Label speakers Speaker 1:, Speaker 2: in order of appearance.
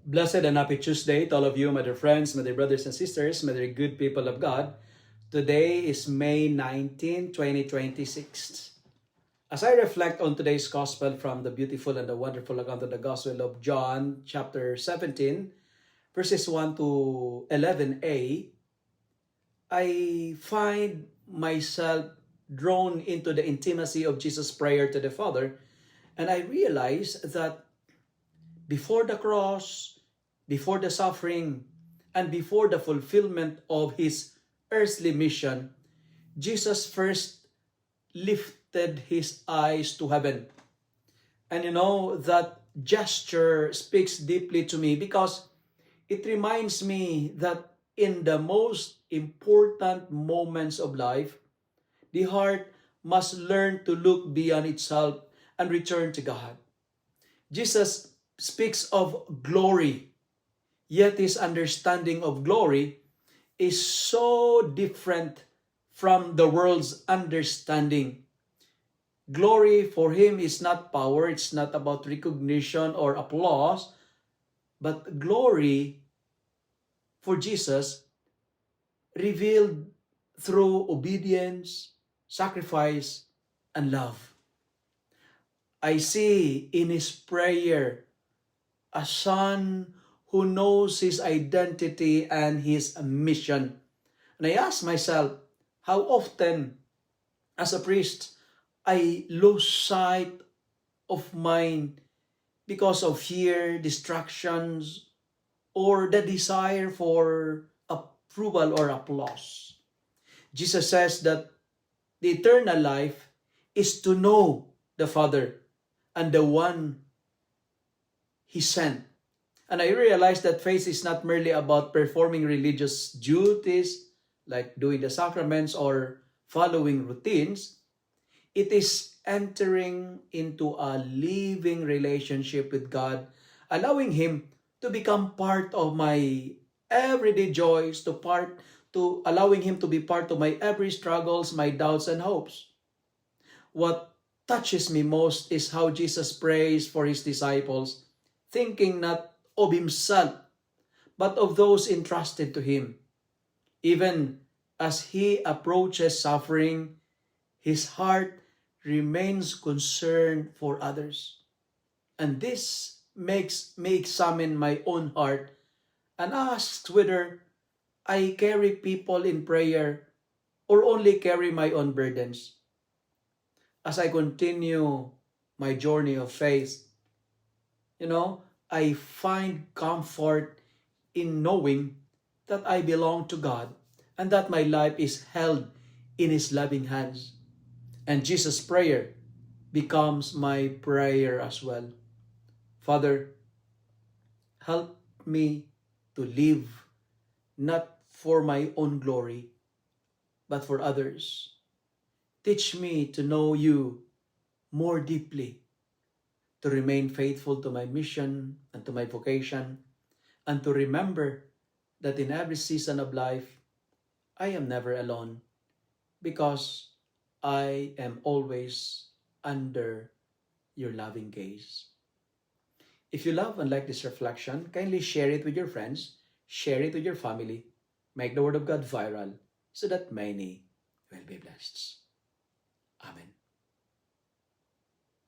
Speaker 1: Blessed and happy Tuesday to all of you, my dear friends, my dear brothers and sisters, my dear good people of God. Today is May 19, 2026. As I reflect on today's gospel from the beautiful and the wonderful account of the Gospel of John, chapter 17, verses 1 to 11a, I find myself drawn into the intimacy of Jesus' prayer to the Father, and I realize that before the cross, before the suffering, and before the fulfillment of his earthly mission, Jesus first lifted his eyes to heaven. And that gesture speaks deeply to me because it reminds me that in the most important moments of life, the heart must learn to look beyond itself and return to God. Jesus speaks of glory, yet his understanding of glory is so different from the world's understanding. Glory for him is not power, it's not about recognition or applause, but glory for Jesus revealed through obedience, sacrifice, and love. I see in his prayer a son who knows his identity and his mission. And I ask myself, how often as a priest, I lose sight of mine because of fear, distractions, or the desire for approval or applause. Jesus says that the eternal life is to know the Father and the one he sent. And I realized that faith is not merely about performing religious duties, like doing the sacraments or following routines. It is entering into a living relationship with God, allowing him to become part of my everyday joys, to allowing him to be part of my every struggles, my doubts and hopes. What touches me most is how Jesus prays for his disciples, thinking not of himself, but of those entrusted to him. Even as he approaches suffering, his heart remains concerned for others. And this makes me examine my own heart and ask whether I carry people in prayer or only carry my own burdens. As I continue my journey of faith, I find comfort in knowing that I belong to God and that my life is held in his loving hands. And Jesus' prayer becomes my prayer as well. Father, help me to live not for my own glory, but for others. Teach me to know you more deeply, to remain faithful to my mission and to my vocation, and to remember that in every season of life, I am never alone because I am always under your loving gaze. If you love and like this reflection, kindly share it with your friends, share it with your family, make the Word of God viral so that many will be blessed. Amen.